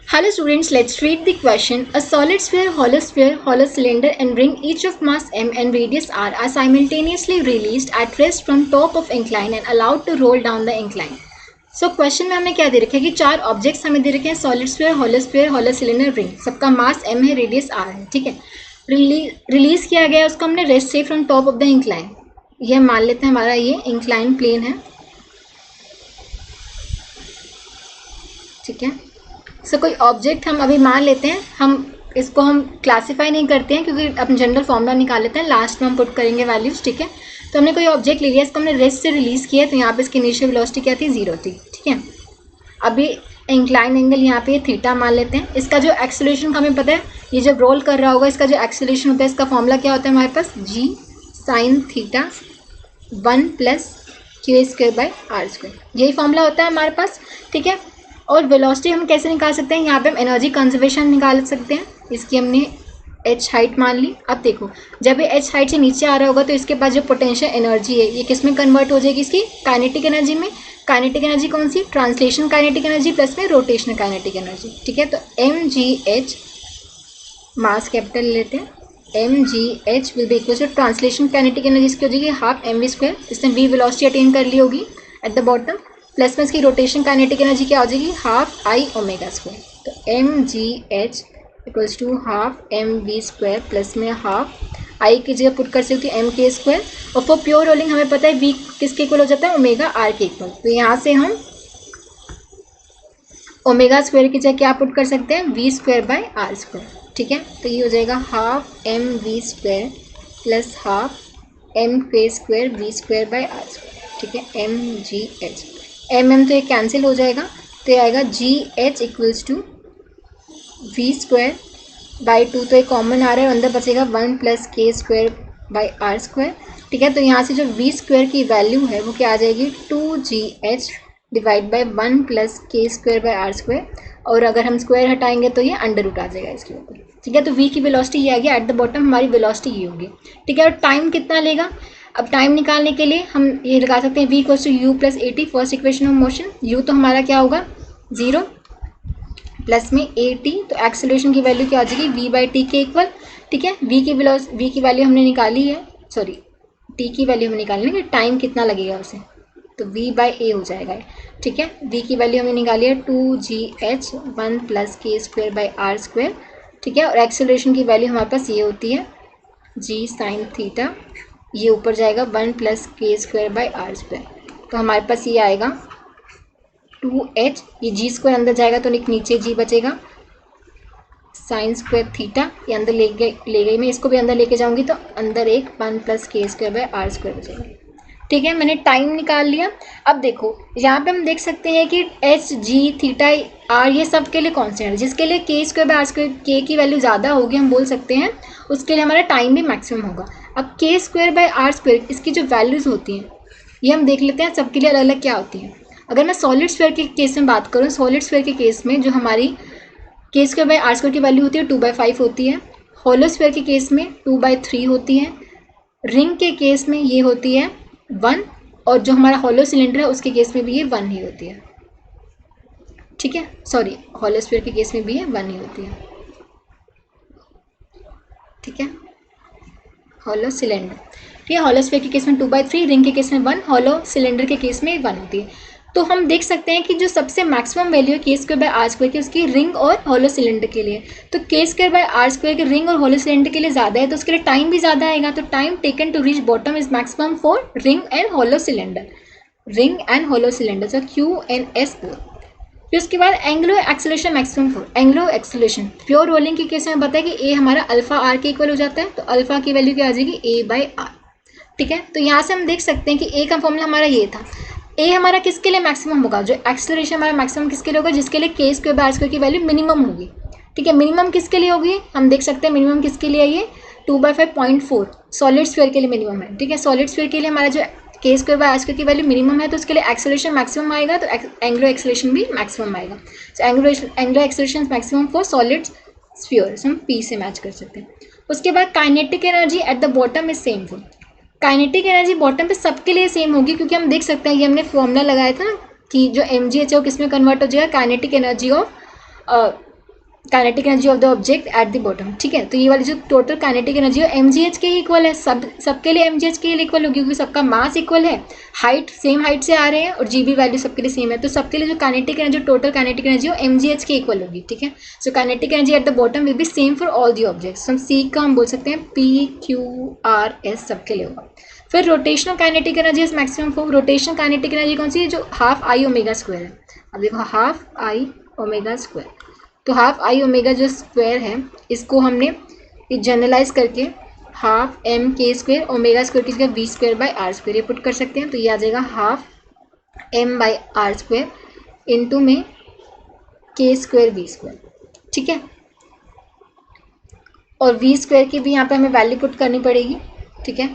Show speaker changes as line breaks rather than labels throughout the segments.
Hello students, let's read the question. A solid sphere, hollow cylinder and ring each of mass m and radius r are simultaneously released at rest from top of incline and allowed to roll down the incline. So question में हमें क्या दे रखा है कि चार objects हमें दे रखे हैं, solid sphere, hollow cylinder, ring, सबका मास m है, रेडियस r है, ठीक है. रिलीज किया गया उसको हमने रेस्ट से from top of the incline. ये मान लेते हैं हमारा ये इंक्लाइन प्लेन है, ठीक है. सो कोई ऑब्जेक्ट हम अभी मान लेते हैं, हम इसको हम क्लासीफाई नहीं करते हैं क्योंकि अपने जनरल फॉर्मूला निकाल लेते हैं, लास्ट में हम पुट करेंगे वैल्यूज, ठीक है. तो हमने कोई ऑब्जेक्ट ले लिया, इसको हमने रेस्ट से रिलीज किया, तो यहाँ पे इसकी इनिशियल वेलोसिटी क्या थी, 0 थी, ठीक है. अभी इंक्लाइन एंगल यहाँ पे थीटा मान लेते हैं. इसका जो एक्सेलरेशन हमें पता है, ये जब रोल कर रहा होगा इसका जो एक्सेलरेशन होता है, इसका फॉर्मूला क्या होता है हमारे पास, g sin थीटा 1 + q²/r², यही फॉर्मूला होता है हमारे पास, ठीक है. और वेलोसिटी हम कैसे निकाल सकते हैं, यहाँ पे हम एनर्जी कंजर्वेशन निकाल सकते हैं. इसकी हमने h हाइट मान ली. अब देखो जब ये h हाइट से नीचे आ रहा होगा तो इसके पास जो पोटेंशियल एनर्जी है ये किस में कन्वर्ट हो जाएगी, इसकी काइनेटिक एनर्जी में. काइनेटिक एनर्जी कौन सी, ट्रांसलेशन काइनेटिक एनर्जी प्लस में रोटेशनल काइनेटिक एनर्जी, ठीक है. तो mgh मास कैपिटल लेते हैं, mgh will be equal to translation kinetic energy इसकी हो जाएगी हाफ mv². इसने v वेलोसिटी अटेन कर ली होगी एट द बॉटम, प्लस में इसकी रोटेशन काइनेटिक एनर्जी क्या हो जाएगी, हाफ I ω². तो mgh equals to half mv² plus में हाफ I की जगह पुट कर सकती हूँ mk². और फॉर प्योर रोलिंग हमें पता है v किसके इक्वल हो जाता है, ω/r के इक्वल. तो यहाँ से हम ω² की जगह क्या पुट कर सकते हैं, v²/r², ठीक है. तो ये हो जाएगा half mv² plus half mk² v²/r², ठीक है. mgh mm तो ये कैंसिल हो जाएगा, तो ये आएगा gh इक्वल्स टू v²/2, तो ये कॉमन आ रहा है, अंदर बचेगा 1 + k²/r², ठीक है. तो यहाँ से जो v² की वैल्यू है वो क्या आ जाएगी, 2gh डिवाइड बाई 1 + k²/r², और अगर हम स्क्वायर हटाएंगे तो ये अंडर रूट आ जाएगा इसके ऊपर, ठीक है. तो v की वेलोसिटी ये आ गया, एट द बॉटम हमारी वेलोसिटी ये होगी, ठीक है. और टाइम कितना लेगा, अब टाइम निकालने के लिए हम ये लगा सकते हैं v = u + at, first equation of motion. u तो हमारा क्या होगा 0 प्लस में at, तो एक्सेलरेशन की वैल्यू क्या आ जाएगी, v/t के इक्वल, ठीक है. v की वैल्यू हमने निकाली है, सॉरी t की वैल्यू हमने निकाली है कि टाइम कितना लगेगा उसे, तो v/a हो जाएगा, ठीक है. v की वैल्यू हमने निकाली है 2gh 1 + k²/r², ठीक है. और एक्सेलरेशन की वैल्यू हमारे पास ये होती है g sin थीटा, ये ऊपर जाएगा 1 + k²/r², तो हमारे पास ये आएगा 2h, ये g² अंदर जाएगा तो नीचे g बचेगा, sin² थीटा ये अंदर ले गई मैं, इसको भी अंदर लेके जाऊंगी तो अंदर एक 1 + k²/r² बचेगा, ठीक है. मैंने टाइम निकाल लिया. अब देखो यहाँ पे हम देख सकते हैं कि h, g, थीटा, r ये सब के लिए कॉन्स्टेंट है, जिसके लिए k²/r², k की वैल्यू ज़्यादा होगी हम बोल सकते हैं, उसके लिए हमारा टाइम भी मैक्सिमम होगा. अब k²/r² इसकी जो वैल्यूज़ होती हैं ये हम देख लेते हैं सबके लिए अलग अलग क्या होती हैं. अगर मैं सॉलिड स्फीयर के केस में बात करूँ, सॉलिड स्फीयर के केस में जो हमारी k²/r² की वैल्यू होती है 2/5 होती है, हॉलो स्फीयर के केस में 2/3 होती है, रिंग के केस में ये होती है 1, और जो हमारा हॉलो सिलेंडर है उसके केस में भी ये 1 ही होती है, ठीक है. सॉरी हॉलो स्फीयर के केस में भी ये 1 ही होती है, ठीक है. हॉलो सिलेंडर, ठीक है. हॉलो स्फीयर के केस में 2/3, रिंग के केस में 1, हॉलो सिलेंडर के केस में 1 होती है. तो हम देख सकते हैं कि जो सबसे मैक्सिमम वैल्यू है k²/r² की उसकी रिंग और हॉलो सिलेंडर के लिए, तो k²/r² की रिंग और हॉलो सिलेंडर के लिए ज़्यादा है, तो उसके लिए टाइम भी ज़्यादा आएगा. तो time taken to reach bottom is maximum for ring and hollow cylinder, so Q&S both. फिर उसके बाद angular acceleration maximum for angular acceleration, pure rolling के केस में बताया कि a हमारा अल्फा r के इक्वल हो जाता है, तो अल्फा की वैल्यू क्या आ जाएगी a/r, ठीक है. तो यहाँ से हम देख सकते हैं कि a का फॉर्मूला हमारा ये था. a हमारा किसके लिए मैक्सिमम होगा, जो एक्सेलरेशन हमारा मैक्सिमम किसके लिए होगा, जिसके लिए k²/r² की वैल्यू मिनिमम होगी, ठीक है. मिनिमम किसके लिए होगी, हम देख सकते हैं मिनिमम किसके लिए है, ये 2/5.4 सॉलिड स्फीयर के लिए मिनिमम है, ठीक है. सॉलिड स्फीयर के लिए हमारा जो k²/r² की वैल्यू मिनिमम है, तो उसके लिए एक्सेलरेशन मैक्सिमम आएगा, तो एंगुलर एक्सेलरेशन भी मैक्सिमम आएगा. So angular acceleration maximum for solid sphere, हम p से मैच कर सकते हैं. उसके बाद kinetic energy at the bottom is same for, kinetic energy bottom पे सबके लिए सेम होगी, क्योंकि हम देख सकते हैं ये हमने फॉर्मूला लगाया था ना कि जो mgh है वो किस में कन्वर्ट हो जाएगा, kinetic energy of kinetic energy of the object at the bottom, ठीक है। तो ये वाली जो टोटल काइनेटिक एनर्जी है mgh के ही इक्वल है, सबके लिए mgh के ही इक्वल होगी, क्योंकि सबका मास इक्वल है, हाइट सेम हाइट से आ रहे हैं और जीबी वैल्यू सबके लिए सेम है, तो सबके लिए जो kinetic energy, total kinetic energy हो mgh के इक्वल होगी, ठीक है। So kinetic energy at the bottom will be same for all the objects. हम सी का हम बोल सकते हैं PQRS सबके लिए होगा। फिर rotational kinetic energy is maximum for, rotational kinetic energy कौन सी है, जो हाफ आई ओमेगा स्क्वायर है। अब देखो हाफ आई ओमेगा स्क्वायर, तो हाफ आई ओमेगा जो स्क्वायर है इसको हमने जनरलाइज करके half M K square omega square की जगह V square by R square ये पुट कर सकते हैं। तो ये आ जाएगा half M by R square into में के स्क्वायर वी स्क्वायर, ठीक है। और वी स्क्वायर की भी यहाँ पे हमें वैल्यू पुट करनी पड़ेगी, ठीक है।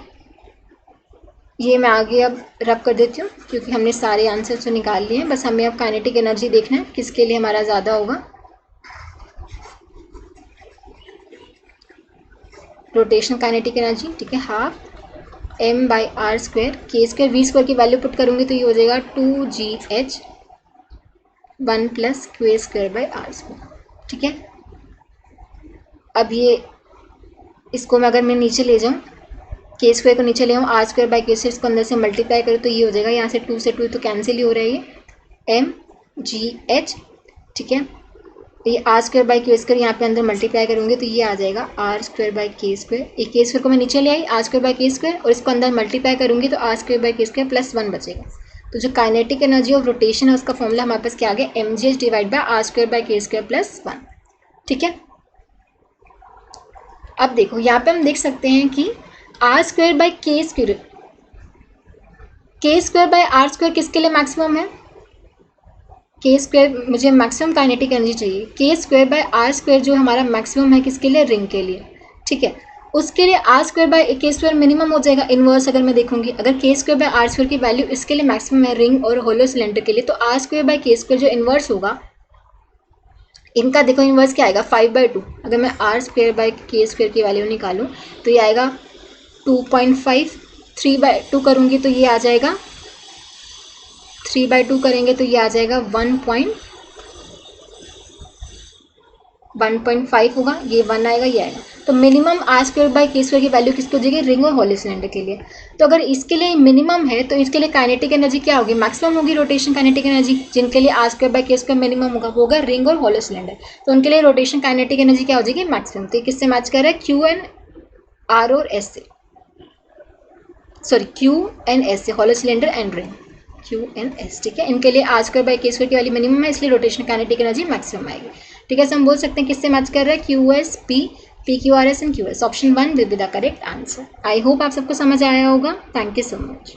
ये मैं आगे अब रब कर देती हूँ क्योंकि हमने सारे आंसर तो निकाल लिए हैं, बस हमें अब काइनेटिक एनर्जी देखना है किसके लिए हमारा ज़्यादा होगा। रोटेशनल काइनेटिक एनर्जी, ठीक है, half M by R square K square V square की वैल्यू पुट करूँगी तो ये हो जाएगा 2GH 1 plus Q square by R square, ठीक है। अब ये इसको मैं अगर मैं नीचे ले जाऊँ, के स्क्वायर को नीचे ले आऊँ, are square by K square इसको अंदर से मल्टीप्लाई करूँ तो ये हो जाएगा, यहाँ से 2 से 2 तो कैंसिल ही हो रहा है, ये MGH, ठीक है। ये are square by K square यहाँ पे अंदर मल्टीप्लाई करूँगी तो ये आ जाएगा are square by K square, एक के स्क्वायर को मैं नीचे ले I R square by K square और इसको अंदर मल्टीप्लाई करूँगी तो are square by K square plus 1 बचेगा। तो जो काइनेटिक एनर्जी ऑफ रोटेशन है उसका फॉर्मूला हमारे पास क्या आ गया, MGH divide by R square by K square plus 1, ठीक है। अब देखो यहाँ पे हम देख सकते हैं कि are square by K square by R square किसके लिए मैक्सिमम है, के स्क्वायर मुझे मैक्सिमम काइनेटिक एनर्जी चाहिए, के स्क्वायर बाय आर स्क्वायर जो हमारा मैक्सिमम है किसके लिए, रिंग के लिए, ठीक है। उसके लिए आर स्क्वायर बाय के स्क्वायर मिनिमम हो जाएगा, इनवर्स अगर मैं देखूंगी, अगर के स्क्वायर बाय आर स्क्वायर की वैल्यू इसके लिए मैक्सिमम है रिंग और होलो सिलेंडर के लिए, तो आर स्क्वायर बाय के स्क्वायर जो इनवर्स होगा इनका देखो इनवर्स क्या आएगा 5/2। अगर मैं आर स्क्वायर बाय के स्क्वायर की वैल्यू निकालूँ तो ये आएगा 2.5, 3/2 करूँगी तो ये आ जाएगा 3/2 करेंगे तो ये आ जाएगा 1.5 होगा, ये 1 आएगा, ये आएगा। तो minimum are square by K square की वैल्यू किसकी हो जाएगी, रिंग और होलो सिलेंडर के लिए। तो अगर इसके लिए मिनिमम है तो इसके लिए काइनेटिक एनर्जी क्या होगी, मैक्सिमम होगी रोटेशन काइनेटिक एनर्जी। जिनके लिए R square by K square minimum होगा वो होगा रिंग और होलो सिलेंडर, तो उनके लिए रोटेशन काइनेटिक एनर्जी क्या हो जाएगी, मैक्सिमम। तो किससे मैच कर रहा है, QN R और S से, सॉरी QNS से, hollow cylinder and ring, QNS, ठीक है। इनके लिए R square by K square की वैल्यू मिनिमम है इसलिए रोटेशन काइनेटिक एनर्जी मैक्सिमम आएगी, ठीक है। सो हम बोल सकते हैं किससे मैच कर रहा है, QS P PQRS and QS। Option 1 will be the correct answer. I hope आप सबको समझ आया होगा। Thank you so much.